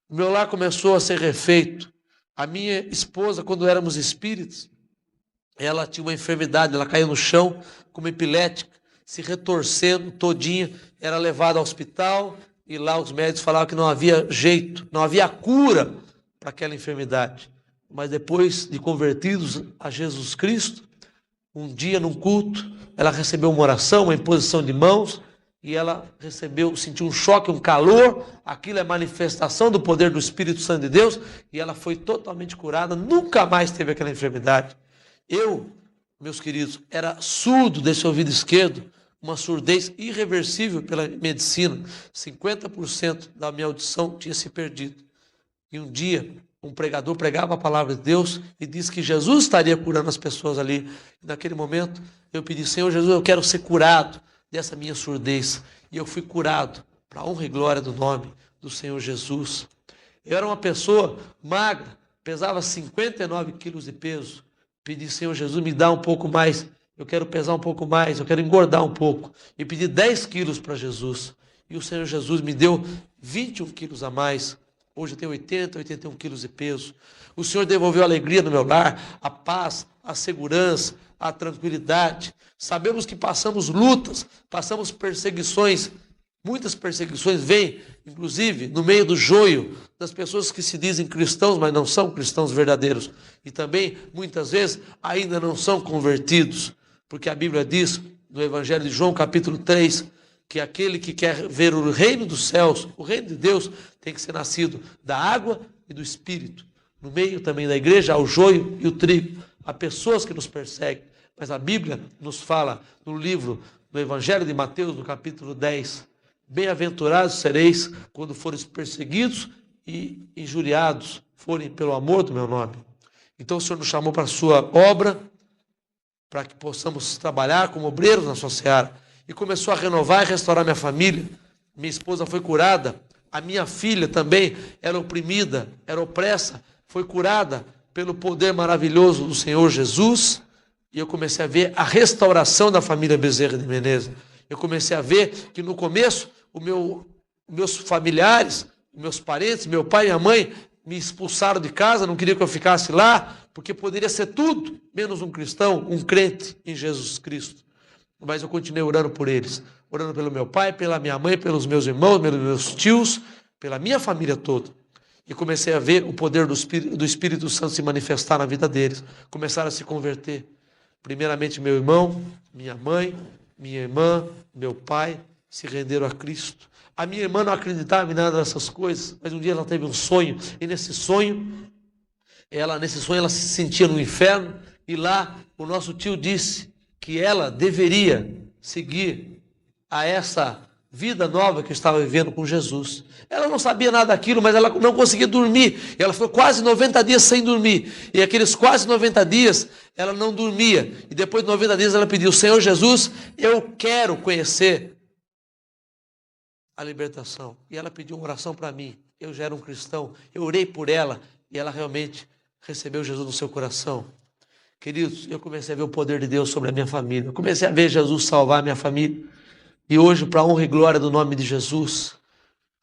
O meu lar começou a ser refeito. A minha esposa, quando éramos espíritas, ela tinha uma enfermidade, ela caiu no chão como epilética, se retorcendo todinha, era levada ao hospital e lá os médicos falavam que não havia jeito, não havia cura para aquela enfermidade. Mas depois de convertidos a Jesus Cristo, um dia num culto, ela recebeu uma oração, uma imposição de mãos, e ela sentiu um choque, um calor, aquilo é manifestação do poder do Espírito Santo de Deus, e ela foi totalmente curada, nunca mais teve aquela enfermidade. Eu, meus queridos, era surdo desse ouvido esquerdo, uma surdez irreversível pela medicina, 50% da minha audição tinha se perdido. E um dia, um pregador pregava a palavra de Deus e disse que Jesus estaria curando as pessoas ali. E naquele momento, eu pedi: Senhor Jesus, eu quero ser curado dessa minha surdez. E eu fui curado, para a honra e glória do nome do Senhor Jesus. Eu era uma pessoa magra, pesava 59 quilos de peso. Pedi: Senhor Jesus, me dá um pouco mais, eu quero pesar um pouco mais, eu quero engordar um pouco. E pedi 10 quilos para Jesus. E o Senhor Jesus me deu 21 quilos a mais. Hoje eu tenho 80, 81 quilos de peso. O Senhor devolveu a alegria no meu lar, a paz, a segurança, a tranquilidade. Sabemos que passamos lutas, passamos perseguições. Muitas perseguições vêm, inclusive, no meio do joio das pessoas que se dizem cristãos, mas não são cristãos verdadeiros. E também, muitas vezes, ainda não são convertidos. Porque a Bíblia diz, no Evangelho de João, capítulo 3, que aquele que quer ver o reino dos céus, o reino de Deus, tem que ser nascido da água e do Espírito. No meio também da igreja há o joio e o trigo. Há pessoas que nos perseguem. Mas a Bíblia nos fala no livro, no Evangelho de Mateus, no capítulo 10, bem-aventurados sereis quando fores perseguidos e injuriados, forem pelo amor do meu nome. Então o Senhor nos chamou para a sua obra, para que possamos trabalhar como obreiros na sua seara. E começou a renovar e restaurar minha família. Minha esposa foi curada. A minha filha também era oprimida, era opressa. Foi curada pelo poder maravilhoso do Senhor Jesus. E eu comecei a ver a restauração da família Bezerra de Menezes. Eu comecei a ver que no começo, meus familiares, meus parentes, meu pai e minha mãe me expulsaram de casa, não queriam que eu ficasse lá, porque poderia ser tudo, menos um cristão, um crente em Jesus Cristo. Mas eu continuei orando por eles, orando pelo meu pai, pela minha mãe, pelos meus irmãos, pelos meus tios, pela minha família toda. E comecei a ver o poder do Espírito Santo se manifestar na vida deles. Começaram a se converter. Primeiramente meu irmão, minha mãe, minha irmã, meu pai se renderam a Cristo. A minha irmã não acreditava em nada dessas coisas, mas um dia ela teve um sonho, e nesse sonho ela se sentia no inferno, e lá o nosso tio disse que ela deveria seguir a essa vida nova que estava vivendo com Jesus. Ela não sabia nada daquilo, mas ela não conseguia dormir. Ela ficou quase 90 dias sem dormir. E aqueles quase 90 dias, ela não dormia. E depois de 90 dias, ela pediu: Senhor Jesus, eu quero conhecer a libertação. E ela pediu uma oração para mim. Eu já era um cristão. Eu orei por ela e ela realmente recebeu Jesus no seu coração. Queridos, eu comecei a ver o poder de Deus sobre a minha família. Eu comecei a ver Jesus salvar a minha família. E hoje, para a honra e glória do nome de Jesus,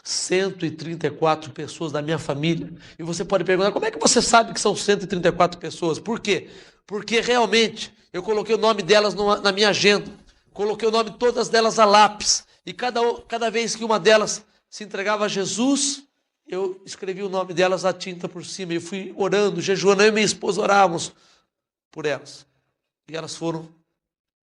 134 pessoas da minha família. E você pode perguntar, como é que você sabe que são 134 pessoas? Por quê? Porque realmente eu coloquei o nome delas na minha agenda. Coloquei o nome de todas delas a lápis. E cada vez que uma delas se entregava a Jesus, eu escrevi o nome delas a tinta por cima. E fui orando, jejuando. Eu e minha esposa orávamos por elas. E elas foram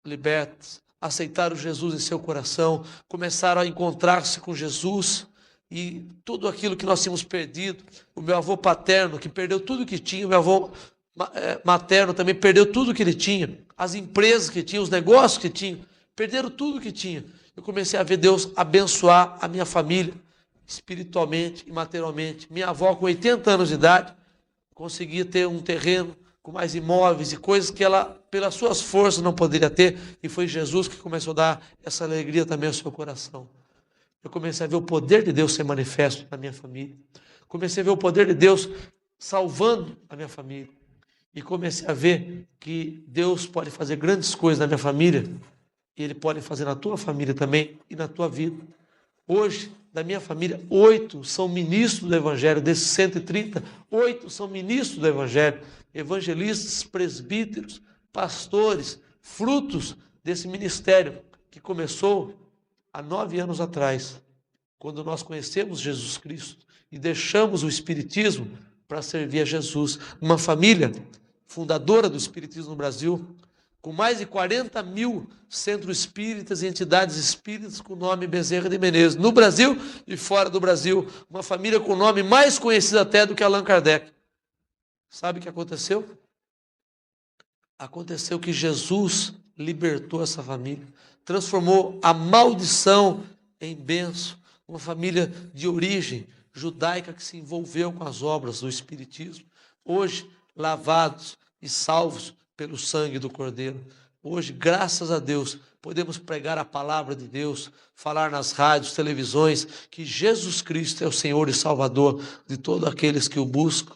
libertas, aceitaram Jesus em seu coração, começaram a encontrar-se com Jesus, e tudo aquilo que nós tínhamos perdido, o meu avô paterno, que perdeu tudo que tinha, o meu avô materno também perdeu tudo que ele tinha, as empresas que tinha, os negócios que tinha, perderam tudo que tinha. Eu comecei a ver Deus abençoar a minha família, espiritualmente e materialmente. Minha avó, com 80 anos de idade, conseguia ter um terreno com mais imóveis e coisas que ela, pelas suas forças, não poderia ter, e foi Jesus que começou a dar essa alegria também ao seu coração. Eu comecei a ver o poder de Deus ser manifesto na minha família, comecei a ver o poder de Deus salvando a minha família, e comecei a ver que Deus pode fazer grandes coisas na minha família, e Ele pode fazer na tua família também, e na tua vida. Hoje, da minha família, 8 são ministros do Evangelho, desses 130, 8 são ministros do Evangelho, evangelistas, presbíteros, pastores, frutos desse ministério que começou há 9 anos atrás, quando nós conhecemos Jesus Cristo e deixamos o Espiritismo para servir a Jesus. Uma família fundadora do Espiritismo no Brasil, com mais de 40 mil centros espíritas e entidades espíritas com o nome Bezerra de Menezes, no Brasil e fora do Brasil. Uma família com o nome mais conhecido até do que Allan Kardec. Sabe o que aconteceu? Aconteceu que Jesus libertou essa família, transformou a maldição em bênção. Uma família de origem judaica que se envolveu com as obras do Espiritismo, hoje lavados e salvos pelo sangue do Cordeiro. Hoje, graças a Deus, podemos pregar a palavra de Deus, falar nas rádios, televisões, que Jesus Cristo é o Senhor e Salvador de todos aqueles que o buscam.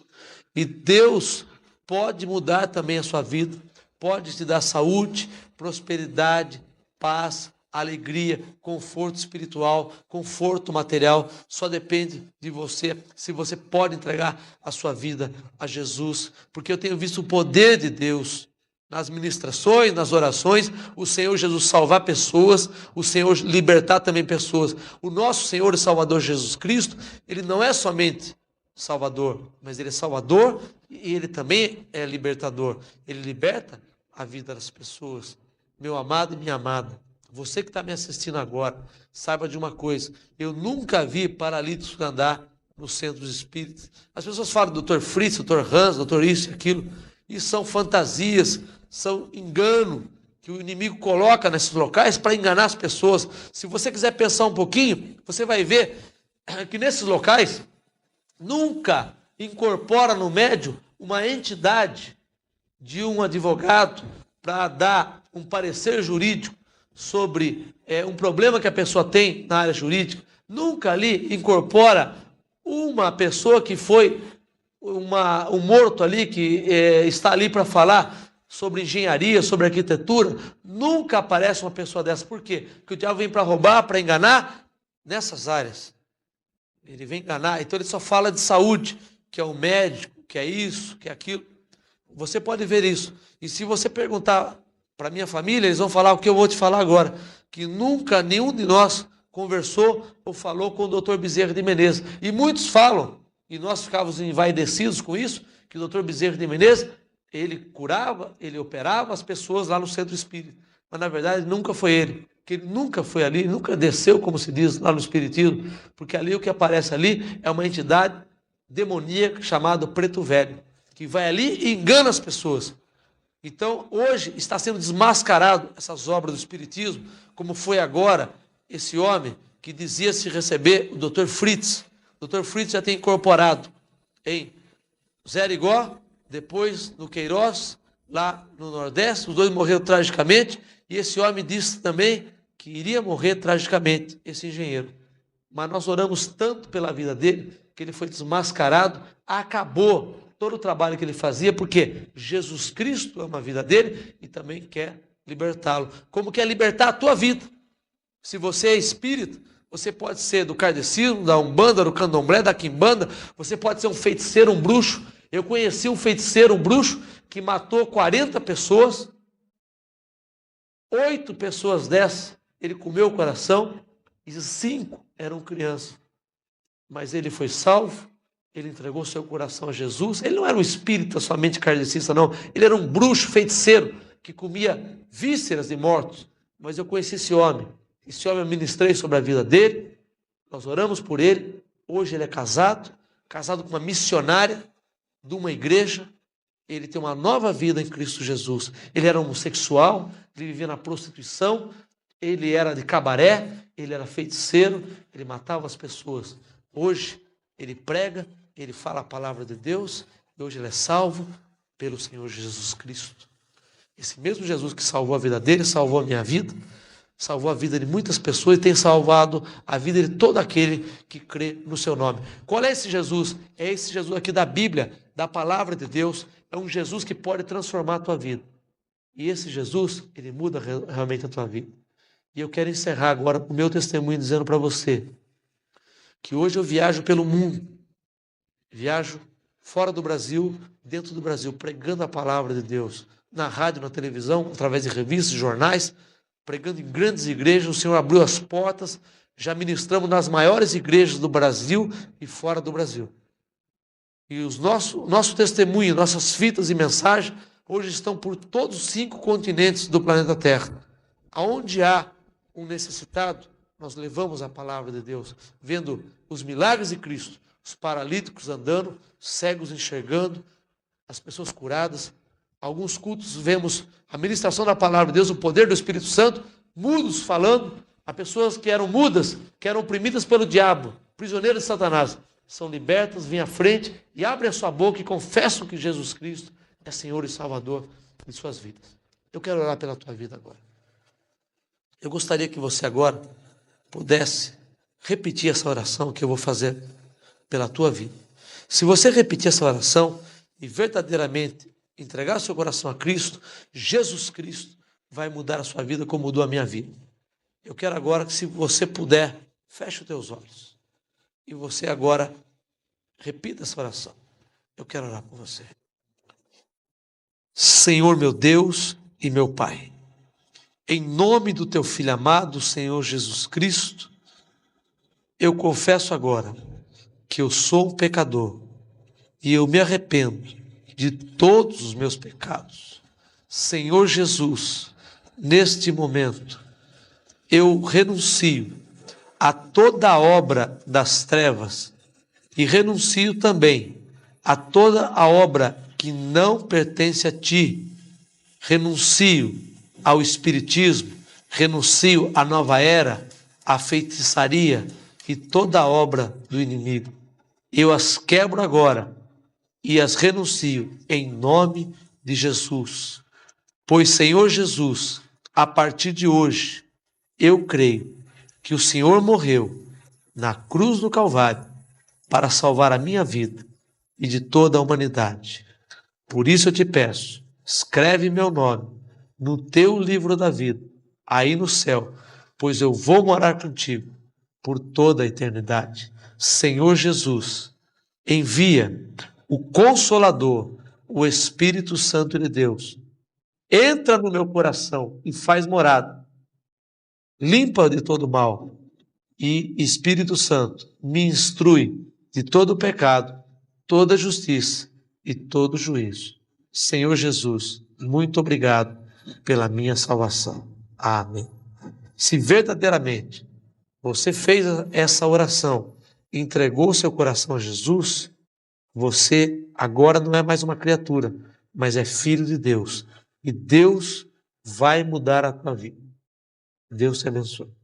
E Deus pode mudar também a sua vida, pode te dar saúde, prosperidade, paz, alegria, conforto espiritual, conforto material. Só depende de você, se você pode entregar a sua vida a Jesus. Porque eu tenho visto o poder de Deus nas ministrações, nas orações, o Senhor Jesus salvar pessoas, o Senhor libertar também pessoas. O nosso Senhor e Salvador Jesus Cristo, Ele não é somente Salvador, mas Ele é Salvador e Ele também é libertador. Ele liberta a vida das pessoas. Meu amado e minha amada, você que está me assistindo agora, saiba de uma coisa: eu nunca vi paralíticos andar nos centros espíritas. As pessoas falam Dr. Fritz, Dr. Hans, Dr. isso e aquilo. Isso são fantasias, são engano que o inimigo coloca nesses locais para enganar as pessoas. Se você quiser pensar um pouquinho, você vai ver que nesses locais nunca incorpora no médium uma entidade de um advogado para dar um parecer jurídico sobre um problema que a pessoa tem na área jurídica. Nunca ali incorpora uma pessoa que foi um morto ali, que está ali para falar sobre engenharia, sobre arquitetura. Nunca aparece uma pessoa dessa. Por quê? Porque o diabo vem para roubar, para enganar nessas áreas. Ele vem enganar. Então ele só fala de saúde, que é o médico, que é isso, que é aquilo. Você pode ver isso. E se você perguntar para minha família, eles vão falar o que eu vou te falar agora, que nunca nenhum de nós conversou ou falou com o Dr. Bezerra de Menezes. E muitos falam, e nós ficávamos envaidecidos com isso, que o Dr. Bezerra de Menezes, ele curava, ele operava as pessoas lá no centro espírita. Mas na verdade nunca foi ele, que ele nunca foi ali, nunca desceu, como se diz lá no espiritismo, porque ali o que aparece ali é uma entidade demoníaca chamada Preto Velho, que vai ali e engana as pessoas. Então, hoje está sendo desmascarado essas obras do espiritismo, como foi agora esse homem que dizia-se receber o Dr. Fritz. O Dr. Fritz já tem incorporado em Zé Rigó, depois no Queiroz, lá no Nordeste. Os dois morreram tragicamente, e esse homem disse também que iria morrer tragicamente, esse engenheiro. Mas nós oramos tanto pela vida dele, que ele foi desmascarado, acabou todo o trabalho que ele fazia, porque Jesus Cristo ama a vida dele e também quer libertá-lo. Como quer libertar a tua vida. Se você é espírita, você pode ser do kardecismo, da Umbanda, do Candomblé, da Quimbanda, você pode ser um feiticeiro, um bruxo. Eu conheci um feiticeiro, um bruxo, que matou 40 pessoas, 8 pessoas dessas, ele comeu o coração, e 5 eram crianças. Mas ele foi salvo, ele entregou seu coração a Jesus. Ele não era um espírita somente kardecista, não. Ele era um bruxo, feiticeiro, que comia vísceras de mortos. Mas eu conheci esse homem. Esse homem eu ministrei sobre a vida dele. Nós oramos por ele. Hoje ele é casado com uma missionária de uma igreja. Ele tem uma nova vida em Cristo Jesus. Ele era homossexual, ele vivia na prostituição, ele era de cabaré, ele era feiticeiro, ele matava as pessoas. Hoje ele prega, ele fala a palavra de Deus, e hoje ele é salvo pelo Senhor Jesus Cristo. Esse mesmo Jesus que salvou a vida dele, salvou a minha vida, salvou a vida de muitas pessoas e tem salvado a vida de todo aquele que crê no seu nome. Qual é esse Jesus? É esse Jesus aqui da Bíblia, da palavra de Deus. É um Jesus que pode transformar a tua vida. E esse Jesus, ele muda realmente a tua vida. E eu quero encerrar agora o meu testemunho dizendo para você que hoje eu viajo pelo mundo, viajo fora do Brasil, dentro do Brasil, pregando a palavra de Deus, na rádio, na televisão, através de revistas, jornais, pregando em grandes igrejas. O Senhor abriu as portas, já ministramos nas maiores igrejas do Brasil e fora do Brasil. E nosso testemunho, nossas fitas e mensagens, hoje estão por todos os 5 continentes do planeta Terra. Aonde há um necessitado, nós levamos a palavra de Deus, vendo os milagres de Cristo, os paralíticos andando, cegos enxergando, as pessoas curadas. Alguns cultos vemos a ministração da palavra de Deus, o poder do Espírito Santo, mudos falando, a pessoas que eram mudas, que eram oprimidas pelo diabo, prisioneiros de Satanás, são libertas, vêm à frente e abrem a sua boca e confessam que Jesus Cristo é Senhor e Salvador de suas vidas. Eu quero orar pela tua vida agora. Eu gostaria que você agora pudesse repetir essa oração que eu vou fazer pela tua vida. Se você repetir essa oração e verdadeiramente entregar seu coração a Cristo, Jesus Cristo vai mudar a sua vida como mudou a minha vida. Eu quero agora que, se você puder, feche os teus olhos. E você agora repita essa oração. Eu quero orar por você. Senhor meu Deus e meu Pai, em nome do teu Filho amado, Senhor Jesus Cristo, eu confesso agora que eu sou um pecador e eu me arrependo de todos os meus pecados. Senhor Jesus, neste momento, eu renuncio a toda a obra das trevas e renuncio também a toda a obra que não pertence a Ti. Renuncio ao espiritismo, renuncio à nova era, à feitiçaria e toda a obra do inimigo. Eu as quebro agora e as renuncio em nome de Jesus. Pois, Senhor Jesus, a partir de hoje, eu creio que o Senhor morreu na cruz do Calvário para salvar a minha vida e de toda a humanidade. Por isso eu te peço, escreve meu nome no teu livro da vida, aí no céu, pois eu vou morar contigo por toda a eternidade. Senhor Jesus, envia o Consolador, o Espírito Santo de Deus. Entra no meu coração e faz morada. Limpa de todo mal. E Espírito Santo, me instrui de todo pecado, toda justiça e todo juízo. Senhor Jesus, muito obrigado pela minha salvação. Amém. Se verdadeiramente você fez essa oração, entregou seu coração a Jesus, você agora não é mais uma criatura, mas é filho de Deus. E Deus vai mudar a tua vida. Deus te abençoe.